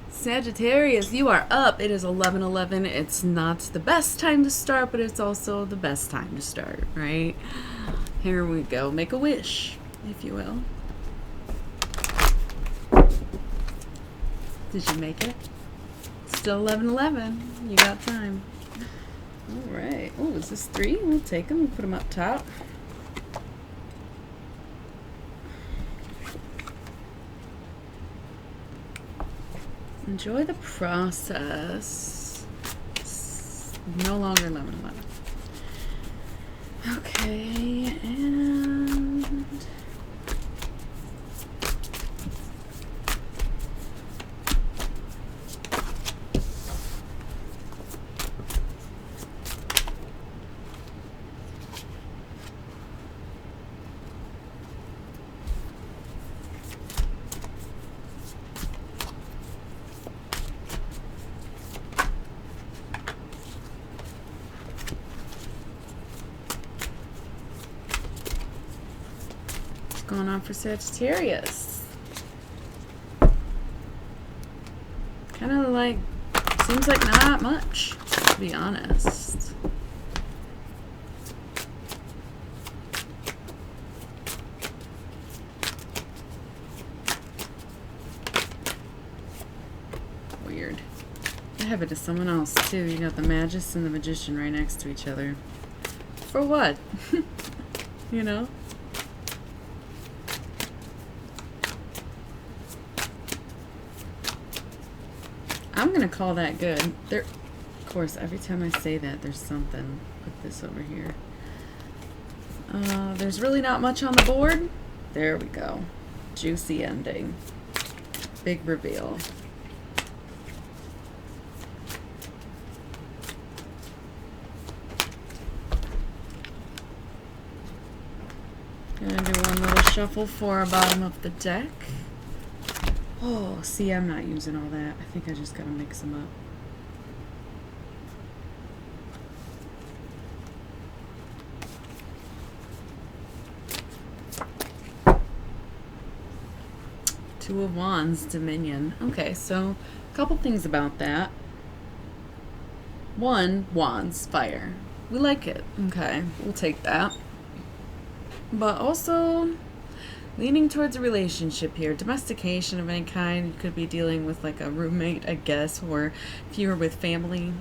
Sagittarius, you are up. It is 11:11. It's not the best time to start, but it's also the best time to start, right? Here we go. Make a wish, if you will. Did you make it? Still 11:11. You got time. All right. Oh, is this 3? We'll take them. We'll put them up top. Enjoy the process. It's no longer 11:11. Okay, and going on for Sagittarius? Kind of like, seems like not much, to be honest. Weird. I have it to someone else too. You got the Magus and the Magician right next to each other. For what? You know? I'm gonna call that good. There, of course, every time I say that, there's something. Put this over here. There's really not much on the board. There we go. Juicy ending. Big reveal. Gonna do one little shuffle for our bottom of the deck. Oh, see, I'm not using all that. I think I just gotta mix them up. Two of Wands, Dominion. Okay, so a couple things about that. One, Wands, fire. We like it. Okay, we'll take that. But also, leaning towards a relationship here. Domestication of any kind. You could be dealing with like a roommate, I guess, or if you were with family.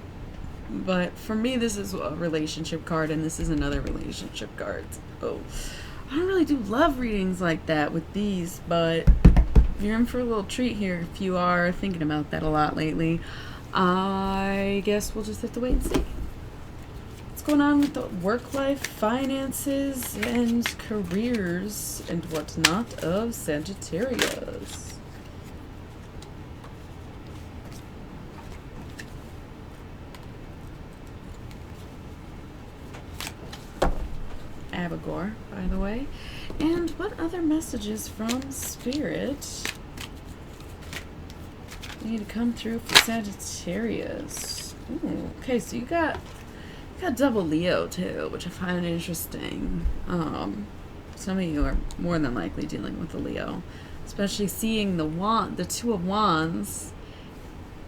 But for me, this is a relationship card, and this is another relationship card. Oh, I don't really do love readings like that with these, but you're in for a little treat here if you are thinking about that a lot lately. I guess we'll just have to wait and see. What's going on with the work life, finances, and careers and whatnot of Sagittarius? Abigor, by the way. And what other messages from Spirit need to come through for Sagittarius? Ooh, okay, so you got double Leo too, which I find interesting. Some of you are more than likely dealing with a Leo, especially seeing the Two of Wands,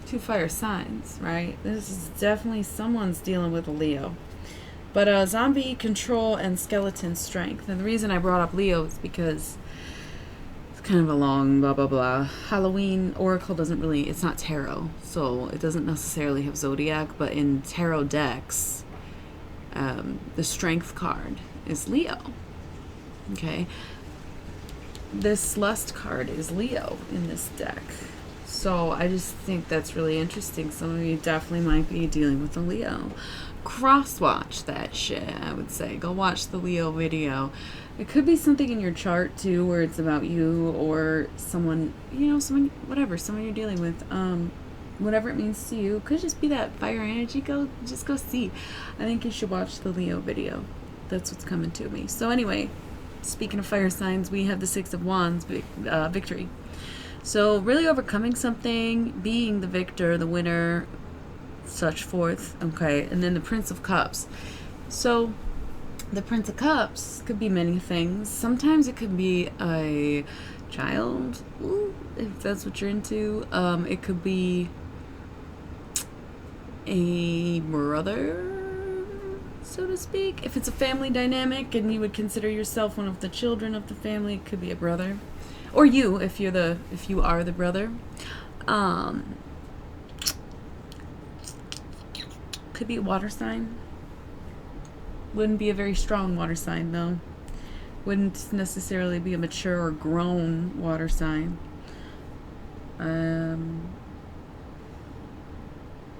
2 fire signs, right? This is definitely someone's dealing with a Leo. But zombie control and skeleton strength. And the reason I brought up Leo is because it's kind of a long blah blah blah. Halloween Oracle doesn't really, it's not tarot, so it doesn't necessarily have zodiac, but in tarot decks, the strength card is Leo. Okay, this lust card is Leo in this deck, so I just think that's really interesting. Some of you definitely might be dealing with a Leo. Cross watch that shit, I would say. Go watch the Leo video. It could be something in your chart too, where it's about you or someone, you know, someone you're dealing with. Whatever it means to you. Could just be that fire energy. Just go see. I think you should watch the Leo video. That's what's coming to me. So anyway, speaking of fire signs, we have the 6 of Wands, victory. So really overcoming something, being the victor, the winner, such forth. Okay, and then the Prince of Cups. So the Prince of Cups could be many things. Sometimes it could be a child, ooh, if that's what you're into. It could be a brother, so to speak. If it's a family dynamic and you would consider yourself one of the children of the family, it could be a brother, or you if you are the brother. Could be a water sign. Wouldn't be a very strong water sign though. Wouldn't necessarily be a mature or grown water sign.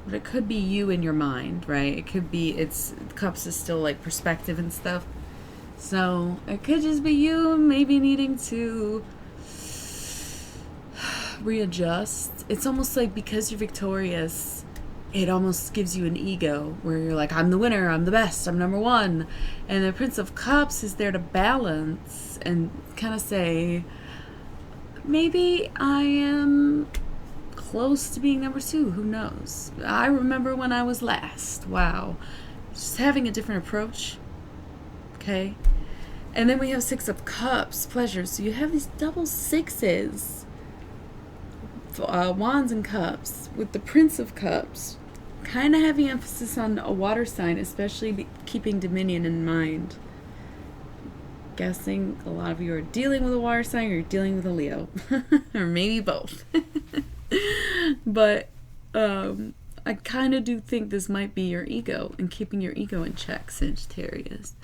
But it could be you in your mind, right? It could be, it's cups is still like perspective and stuff. So it could just be you maybe needing to readjust. It's almost like because you're victorious, it almost gives you an ego where you're like, I'm the winner, I'm the best, I'm number one. And the Prince of Cups is there to balance and kind of say, maybe I am close to being number two, who knows? I remember when I was last. Wow. Just having a different approach. Okay. And then we have Six of Cups, pleasure. So you have these double sixes. Wands and Cups with the Prince of Cups, kind of heavy emphasis on a water sign, especially keeping dominion in mind. Guessing a lot of you are dealing with a water sign or you're dealing with a Leo or maybe both. But I kind of do think this might be your ego and keeping your ego in check, Sagittarius.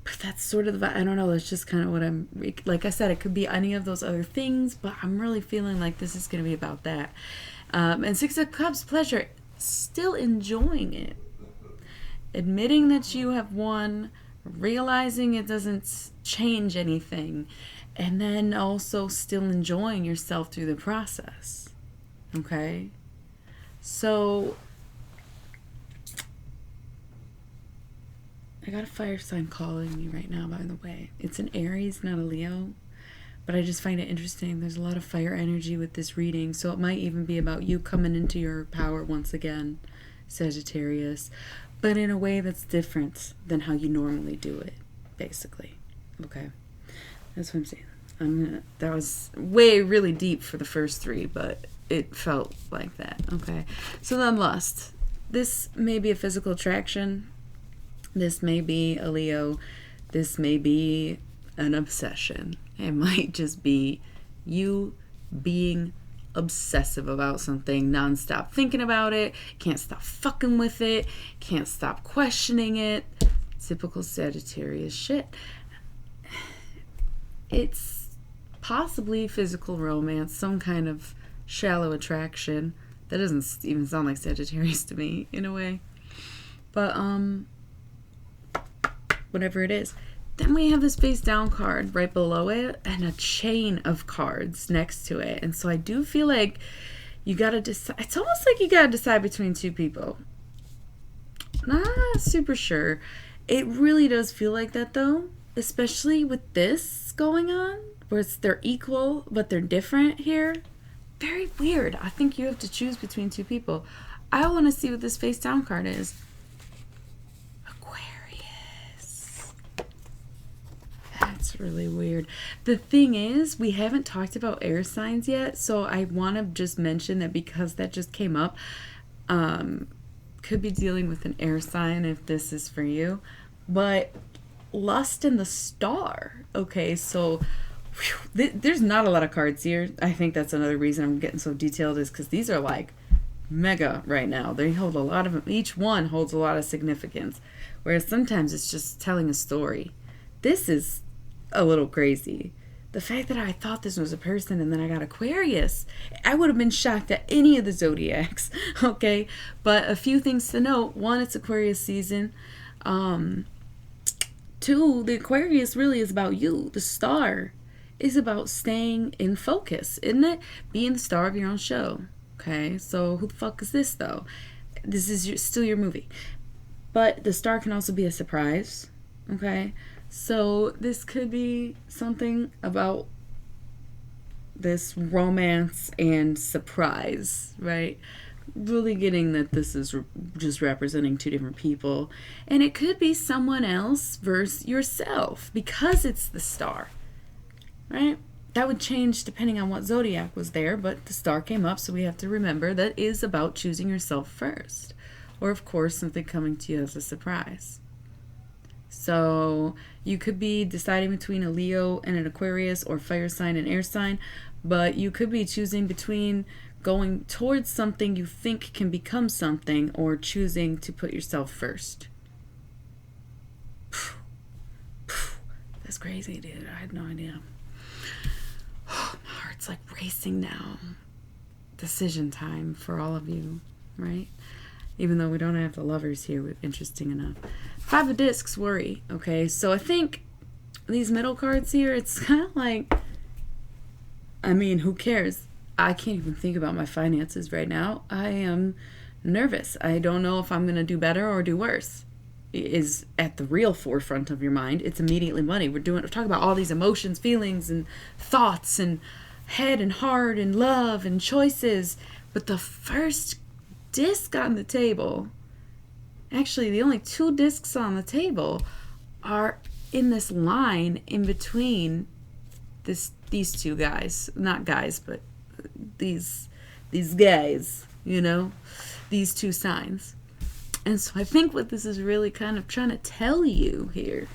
But that's sort of the, I don't know, that's just kind of what I'm, like I said, it could be any of those other things, but I'm really feeling like this is going to be about that. And Six of Cups, pleasure, still enjoying it. Admitting that you have won, realizing it doesn't change anything, and then also still enjoying yourself through the process. Okay? So I got a fire sign calling me right now, by the way. It's an Aries, not a Leo. But I just find it interesting. There's a lot of fire energy with this reading. So it might even be about you coming into your power once again, Sagittarius. But in a way that's different than how you normally do it, basically. Okay? That's what I'm saying. That was really deep for the first three, but it felt like that. Okay? So then lust. This may be a physical attraction. This may be a Leo. This may be an obsession. It might just be you being obsessive about something, nonstop thinking about it, can't stop fucking with it, can't stop questioning it. Typical Sagittarius shit. It's possibly physical romance, some kind of shallow attraction. That doesn't even sound like Sagittarius to me, in a way. But, whatever it is. Then we have this face down card right below it and a chain of cards next to it. And so I do feel like you gotta decide. It's almost like you gotta decide between two people. Not super sure. It really does feel like that though, especially with this going on, where they're equal but they're different here. Very weird. I think you have to choose between two people. I want to see what this face down card is. That's really weird. The thing is, we haven't talked about air signs yet, so I want to just mention that because that just came up, could be dealing with an air sign if this is for you. But lust and the star. Okay, so there's not a lot of cards here. I think that's another reason I'm getting so detailed is because these are like mega right now. They hold a lot of them. Each one holds a lot of significance, whereas sometimes it's just telling a story. This is a little crazy. The fact that I thought this was a person and then I got Aquarius. I would have been shocked at any of the zodiacs. Okay, but a few things to note. One, it's Aquarius season. Two, the Aquarius really is about you. The star is about staying in focus, isn't it? Being the star of your own show. Okay, so who the fuck is this though? This is still your movie. But the star can also be a surprise. Okay, so this could be something about this romance and surprise, right? really getting that this is just representing two different people. And it could be someone else versus yourself because it's the star, right? That would change depending on what zodiac was there, but the star came up, so we have to remember that is about choosing yourself first. Or, of course, something coming to you as a surprise. So you could be deciding between a Leo and an Aquarius, or fire sign and air sign, but you could be choosing between going towards something you think can become something, or choosing to put yourself first. That's crazy, dude. I had no idea. My heart's like racing now. Decision time for all of you, right? Even though we don't have the lovers here, interesting enough. 5 of discs, worry. Okay, so I think these middle cards here, it's kind of like, I mean, who cares? I can't even think about my finances right now. I am nervous. I don't know if I'm going to do better or do worse. It is at the real forefront of your mind. It's immediately money. We're talking about all these emotions, feelings, and thoughts, and head and heart, and love, and choices. But the first disc on the table, actually the only 2 discs on the table, are in this line in between these 2 guys. Not guys, but these guys, you know, these 2 signs. And so I think what this is really kind of trying to tell you here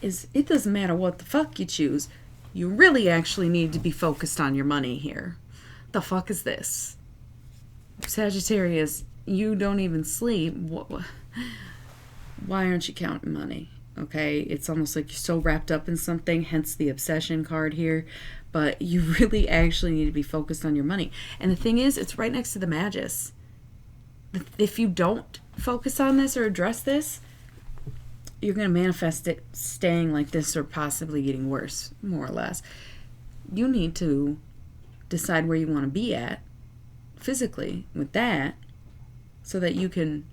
is it doesn't matter what the fuck you choose. You really actually need to be focused on your money here. The fuck is this? Sagittarius, you don't even sleep. Why aren't you counting money? Okay, it's almost like you're so wrapped up in something, hence the obsession card here. But you really actually need to be focused on your money. And the thing is, it's right next to the Magus. If you don't focus on this or address this, you're going to manifest it staying like this or possibly getting worse, more or less. You need to decide where you want to be at physically with that so that you can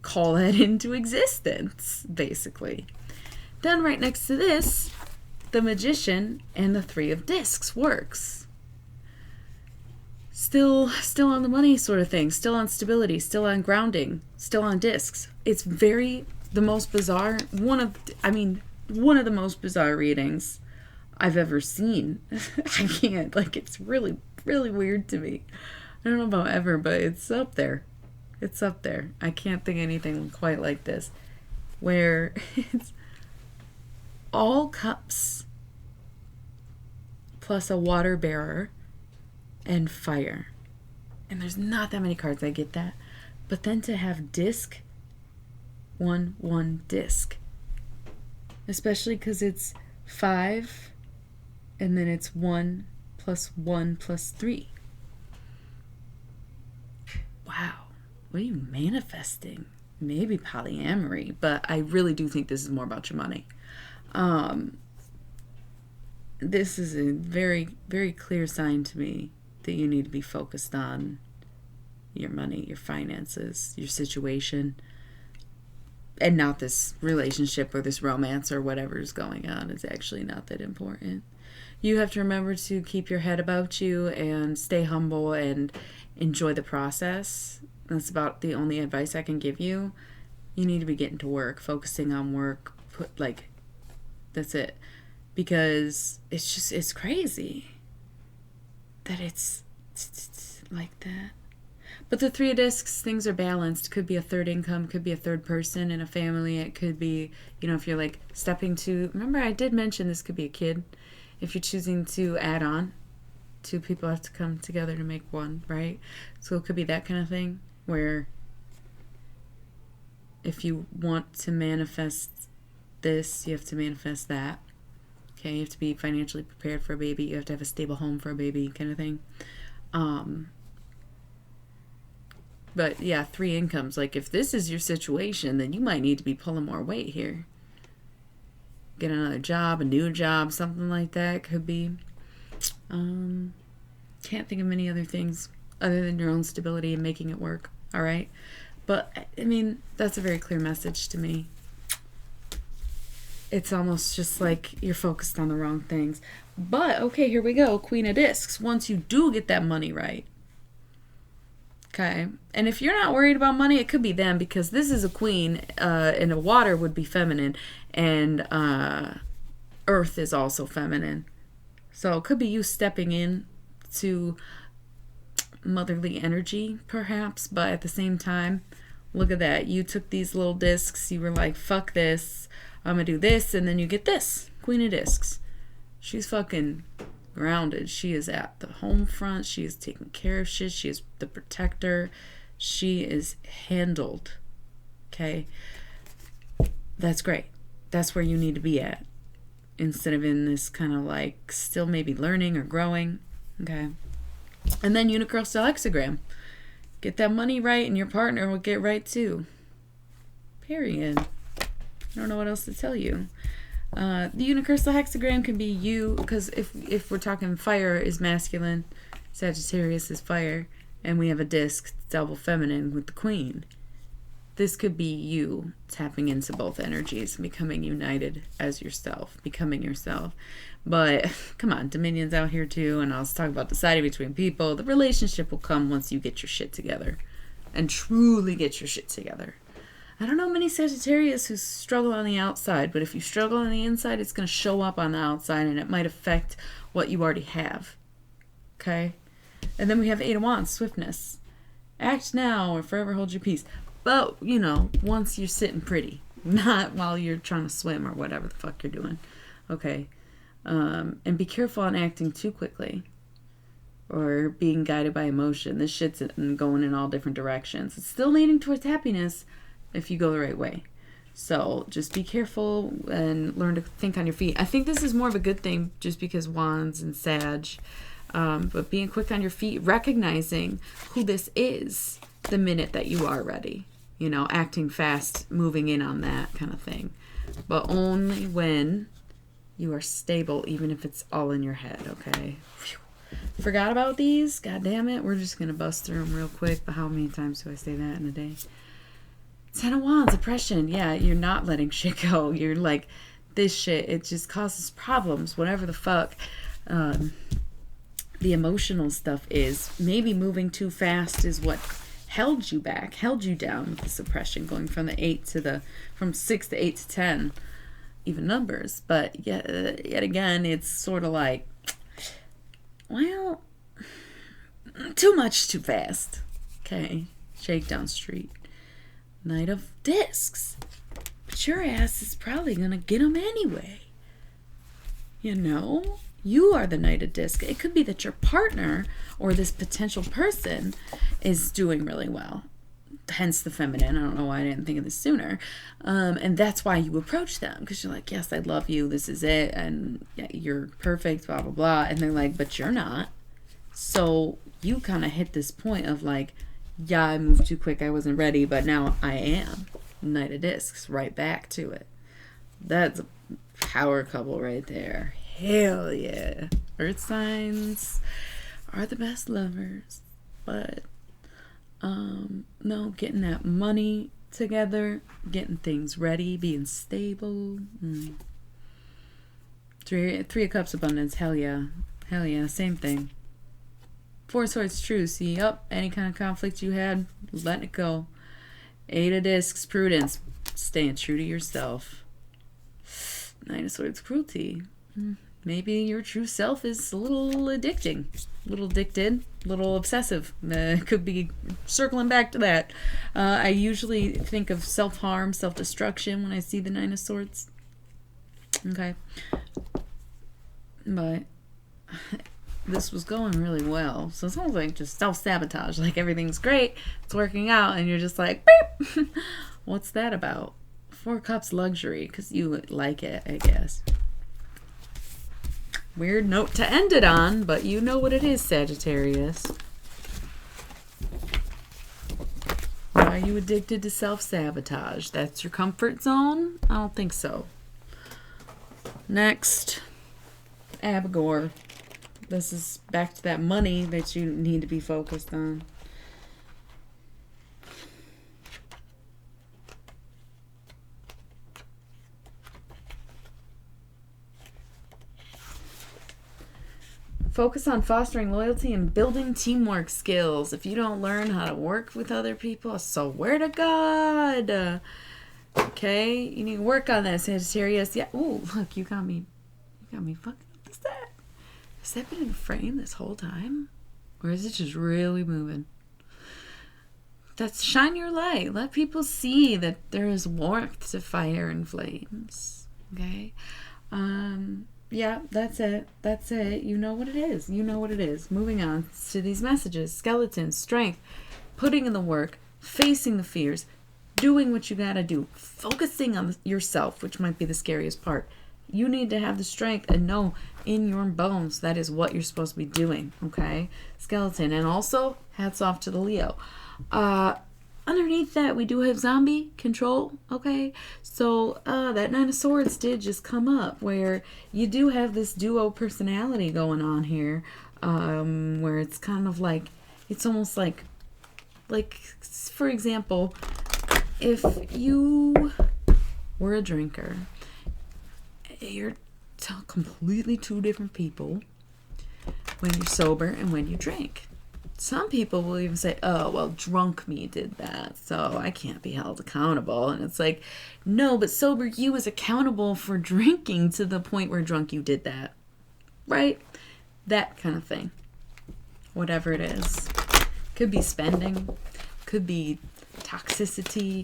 call that into existence, basically. Then right next to this, the Magician and the 3 of discs works. Still on the money sort of thing, still on stability, still on grounding, still on discs. It's the most bizarre, one of the most bizarre readings I've ever seen. I can't, like, it's really, really weird to me. I don't know about ever, but it's up there. It's up there. I can't think of anything quite like this, where it's all cups plus a water bearer and fire. And there's not that many cards that get that. But then to have disc, 1 disc. Especially because it's 5 and then it's 1 plus 1 plus 3. Wow. What are you manifesting? Maybe polyamory, but I really do think this is more about your money. This is a very, very clear sign to me that you need to be focused on your money, your finances, your situation, and not this relationship or this romance or whatever is going on. It's actually not that important. You have to remember to keep your head about you and stay humble and enjoy the process. That's about the only advice I can give you. You need to be getting to work, focusing on work, that's it. Because it's crazy that it's like that. But the 3 of discs, things are balanced. Could be a third income, could be a third person in a family. It could be, if you're like stepping to, remember I did mention this could be a kid. If you're choosing to add on, 2 people have to come together to make 1, right? So it could be that kind of thing where if you want to manifest this, you have to manifest that. Okay, you have to be financially prepared for a baby. You have to have a stable home for a baby, kind of thing. But yeah, 3 incomes. Like if this is your situation, then you might need to be pulling more weight here. Get another job, a new job, something like that could be. Can't think of many other things other than your own stability and making it work. All right, but I mean that's a very clear message to me. It's almost just like you're focused on the wrong things. But, okay, here we go. Queen of Discs. Once you do get that money right, Okay. And if you're not worried about money, it could be them, because this is a queen, and a water would be feminine, and earth is also feminine. So it could be you stepping in to motherly energy, perhaps, but at the same time, look at that. You took these little discs, you were like, fuck this, I'm gonna do this, and then you get this. Queen of Discs. She's fucking grounded. She is at the home front. She is taking care of shit. She is the protector. She is handled. Okay? That's great. That's where you need to be at. Instead of in this kind of like still maybe learning or growing. Okay? And then Unicrystal hexagram. Get that money right and your partner will get right too. Period. I don't know what else to tell you. The Unicrystal hexagram can be you, because if we're talking fire is masculine, Sagittarius is fire, and we have a disc double feminine with the queen. This could be you tapping into both energies and becoming united as yourself, becoming yourself. But come on, Dominion's out here too, and I'll talk about deciding between people. The relationship will come once you get your shit together and truly get your shit together. I don't know many Sagittarius who struggle on the outside, but if you struggle on the inside, it's going to show up on the outside, and it might affect what you already have. Okay? And then we have Eight of Wands, swiftness. Act now or forever hold your peace. But, you know, once you're sitting pretty, not while you're trying to swim or whatever the fuck you're doing. Okay? And be careful on acting too quickly or being guided by emotion. This shit's going in all different directions. It's still leading towards happiness if you go the right way. So just be careful and learn to think on your feet. I think this is more of a good thing just because Wands and Sag. But being quick on your feet, recognizing who this is the minute that you are ready. You know, acting fast, moving in on that kind of thing. But only when you are stable, even if it's all in your head, okay? Whew. Forgot about these? God damn it. We're just going to bust through them real quick. But how many times do I say that in a day? Ten of Wands, oppression. Yeah, you're not letting shit go. You're like, this shit, it just causes problems, whatever the fuck. The emotional stuff is. Maybe moving too fast is what held you back, held you down with the suppression, going from from 6 to 8 to 10, even numbers. But yet again, it's sort of like, well, too much too fast. Okay, Shakedown Street. Knight of Discs. But your ass is probably going to get them anyway. You know? You are the Knight of Discs. It could be that your partner or this potential person is doing really well. Hence the feminine. I don't know why I didn't think of this sooner. And that's why you approach them. Because you're like, yes, I love you. This is it. And yeah, you're perfect, blah, blah, blah. And they're like, but you're not. So you kind of hit this point of like, yeah, I moved too quick. I wasn't ready, but now I am. Knight of Discs, right back to it. That's a power couple right there. Hell yeah. Earth signs are the best lovers. But, no, getting that money together, getting things ready, being stable. Three of Cups, abundance. Hell yeah. Hell yeah. Same thing. Four of Swords, true. See, any kind of conflict you had, letting it go. Eight of Discs, prudence. Staying true to yourself. Nine of Swords, cruelty. Maybe your true self is a little addicting. A little addicted. A little obsessive. Could be circling back to that. I usually think of self-harm, self-destruction when I see the Nine of Swords. Okay. But this was going really well. So it sounds like just self-sabotage. Like everything's great, it's working out, and you're just like, beep! What's that about? Four Cups, luxury, because you like it, I guess. Weird note to end it on, but you know what it is, Sagittarius. Why are you addicted to self-sabotage? That's your comfort zone? I don't think so. Next, Abigor. This is back to that money that you need to be focused on. Focus on fostering loyalty and building teamwork skills. If you don't learn how to work with other people, I swear to God. Okay, you need to work on that, Sagittarius. Yeah. Ooh, look, you got me fucking. What's that? Has that been in frame this whole time, or is it just really moving? That's shine your light. Let people see that there is warmth to fire and flames. Okay. Yeah, that's it. That's it. You know what it is. You know what it is. Moving on to these messages. Skeletons, strength, putting in the work, facing the fears, doing what you gotta do, focusing on yourself, which might be the scariest part. You need to have the strength and know in your bones that is what you're supposed to be doing, okay? Skeleton. And also, hats off to the Leo. Underneath that, we do have zombie control, okay? So, that Nine of Swords did just come up, where you do have this duo personality going on here, where it's kind of like, it's almost like, for example, if you were a drinker, you're completely two different people when you're sober and when you drink. Some people will even say, oh, well, drunk me did that, so I can't be held accountable. And it's like, no, but sober you is accountable for drinking to the point where drunk you did that. Right? That kind of thing. Whatever it is. Could be spending. Could be toxicity.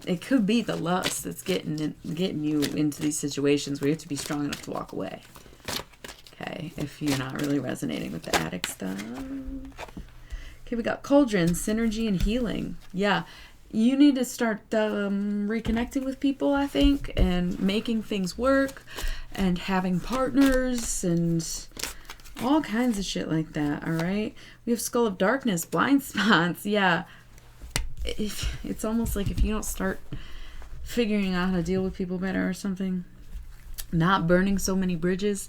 It could be the lust that's getting you into these situations where you have to be strong enough to walk away. Okay, if you're not really resonating with the addict stuff. Okay, we got cauldron, synergy, and healing. Yeah, you need to start reconnecting with people, I think, and making things work, and having partners, and all kinds of shit like that, all right? We have Skull of Darkness, blind spots. Yeah, it's almost like if you don't start figuring out how to deal with people better or something, not burning so many bridges.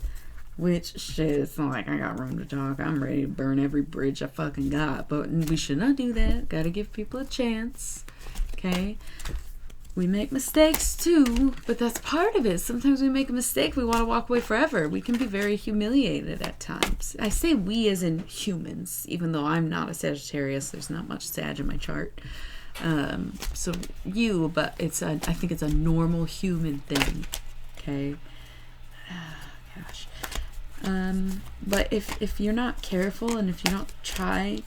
Which, shit, it's not like I got room to talk. I'm ready to burn every bridge I fucking got. But we should not do that. Gotta give people a chance. Okay? We make mistakes too, but that's part of it. Sometimes we make a mistake, we want to walk away forever. We can be very humiliated at times. I say we as in humans, even though I'm not a Sagittarius. There's not much Sag in my chart. So you, but I think it's a normal human thing. Okay? Gosh. But if you're not careful and if you don't try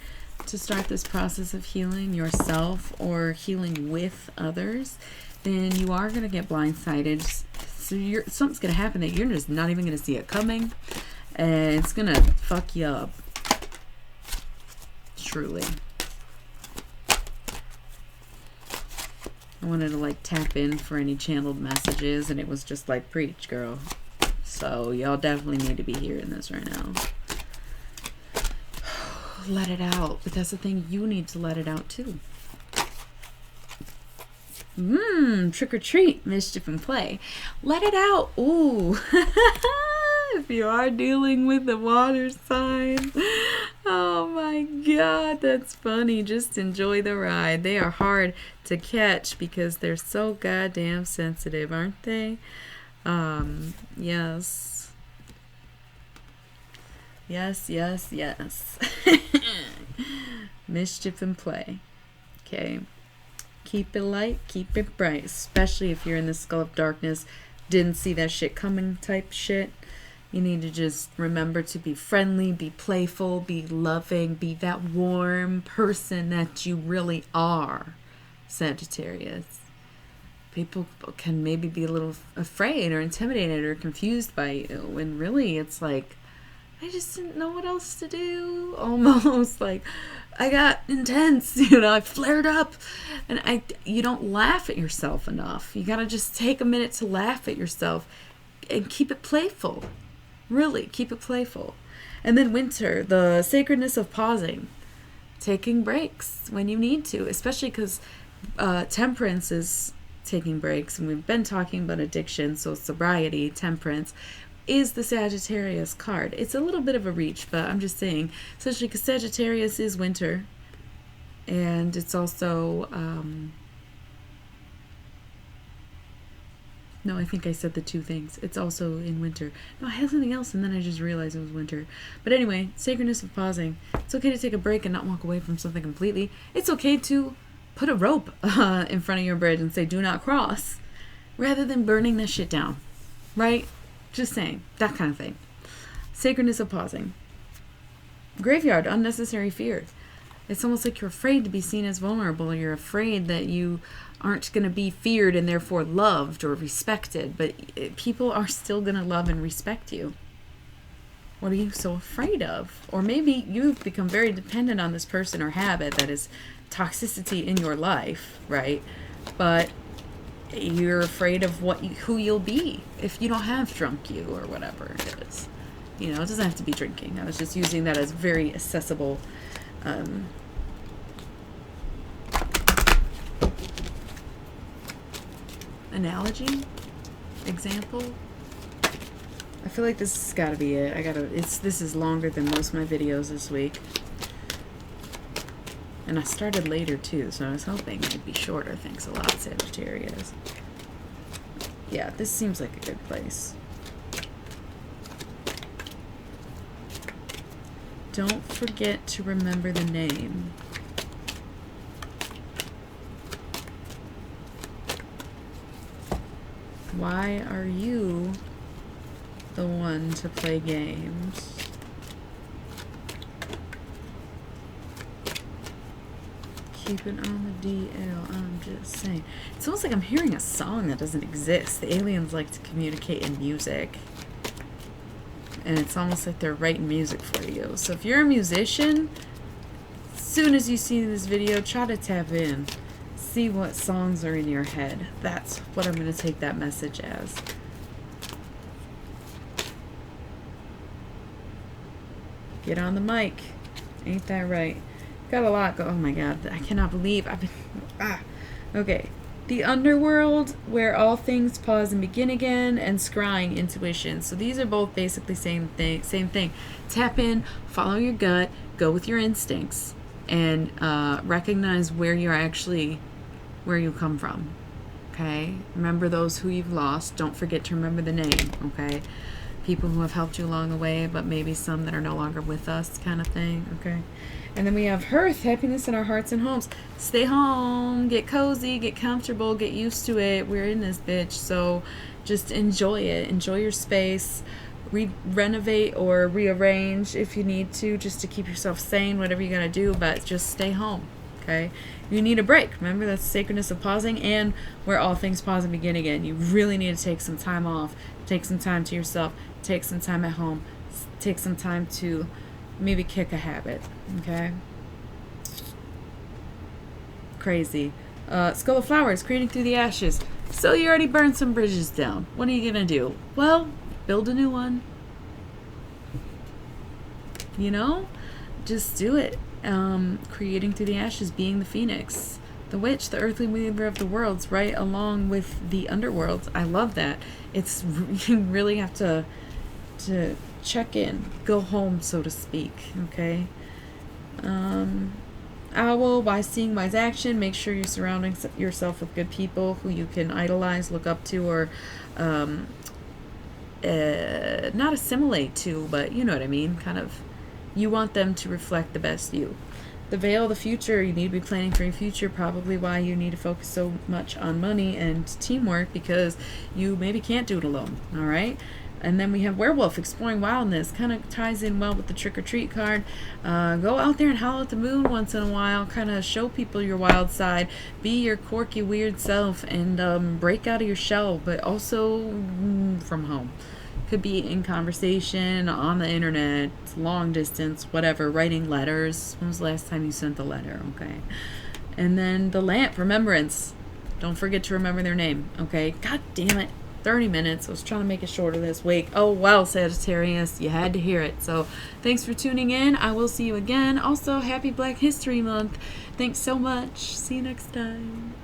to start this process of healing yourself or healing with others, then you are going to get blindsided. So something's going to happen that you're just not even going to see it coming, and it's going to fuck you up. Truly. I wanted to tap in for any channeled messages, and it was just like, preach, girl. So y'all definitely need to be hearing this right now. Let it out. But that's the thing, you need to let it out too. Trick or treat, mischief and play. Let it out. Ooh. If you are dealing with the water sign. Oh my God, that's funny. Just enjoy the ride. They are hard to catch because they're so goddamn sensitive, aren't they? Yes. Yes. Mischief and play. Okay. Keep it light, keep it bright, especially if you're in the Skull of Darkness, didn't see that shit coming type shit. You need to just remember to be friendly, be playful, be loving, be that warm person that you really are, Sagittarius. People can maybe be a little afraid or intimidated or confused by you, when really it's like, I just didn't know what else to do. Almost like I got intense, I flared up. And you don't laugh at yourself enough. You gotta just take a minute to laugh at yourself and keep it playful. Really, keep it playful. And then winter, the sacredness of pausing. Taking breaks when you need to, especially because temperance is taking breaks, and we've been talking about addiction, so sobriety, temperance is the Sagittarius card. It's a little bit of a reach, but I'm just saying, especially because Sagittarius is winter, and it's also No, I think I said the two things. It's also in winter. No, I had something else, and then I just realized it was winter. But anyway, sacredness of pausing. It's okay to take a break and not walk away from something completely. It's okay to put a rope in front of your bridge and say, do not cross, rather than burning this shit down. Right? Just saying. That kind of thing. Sacredness of pausing. Graveyard, unnecessary fear. It's almost like you're afraid to be seen as vulnerable, or you're afraid that you aren't going to be feared and therefore loved or respected, but people are still going to love and respect you. What are you so afraid of? Or maybe you've become very dependent on this person or habit that is toxicity in your life, right? But you're afraid of who you'll be if you don't have drunk you or whatever it is. You know, it doesn't have to be drinking. I was just using that as very accessible analogy, example. I feel like this has got to be it. This is longer than most of my videos this week. And I started later too, so I was hoping it'd be shorter. Thanks a lot, Sagittarius. Yeah, this seems like a good place. Don't forget to remember the name. Why are you the one to play games? Keep it on the DL, I'm just saying. It's almost like I'm hearing a song that doesn't exist. The aliens like to communicate in music. And it's almost like they're writing music for you. So if you're a musician, as soon as you see this video, try to tap in. See what songs are in your head. That's what I'm going to take that message as. Get on the mic. Ain't that right? Got a lot oh my god, I cannot believe I've been... Okay. The underworld, where all things pause and begin again, and scrying, intuition. So these are both basically same thing. Tap in, follow your gut, go with your instincts, and recognize where you come from. Okay? Remember those who you've lost. Don't forget to remember the name. Okay? People who have helped you along the way, but maybe some that are no longer with us, kind of thing. Okay? And then we have hearth, happiness in our hearts and homes. Stay home, get cozy, get comfortable, get used to it. We're in this bitch, so just enjoy it. Enjoy your space. Renovate or rearrange if you need to, just to keep yourself sane, whatever you gotta do, but just stay home, okay? You need a break. Remember, that's the sacredness of pausing, and where all things pause and begin again. You really need to take some time off, take some time to yourself, take some time at home, take some time to maybe kick a habit, okay? Crazy. Skull of Flowers, creating through the ashes. So you already burned some bridges down. What are you gonna do? Well, build a new one. You know? Just do it. Creating through the ashes, being the phoenix. The witch, the earthly weaver of the worlds, right along with the underworld. I love that. It's, you really have to check in, go home, so to speak, okay? Owl, wise seeing, wise action. Make sure you're surrounding yourself with good people who you can idolize, look up to, or not assimilate to, but you know what I mean, kind of, you want them to reflect the best you. The veil, the future, you need to be planning for your future, probably why you need to focus so much on money and teamwork, because you maybe can't do it alone, all right? And then we have werewolf, exploring wildness, kind of ties in well with the trick-or-treat card. Go out there and howl at the moon once in a while, kind of show people your wild side, be your quirky, weird self, and break out of your shell, but also from home. Could be in conversation, on the internet, long distance, whatever, writing letters. When was the last time you sent a letter? Okay. And then the lamp, remembrance. Don't forget to remember their name, okay? God damn it. 30 minutes. I was trying to make it shorter this week. Oh, well, Sagittarius, you had to hear it. So thanks for tuning in. I will see you again. Also, happy Black History Month. Thanks so much. See you next time.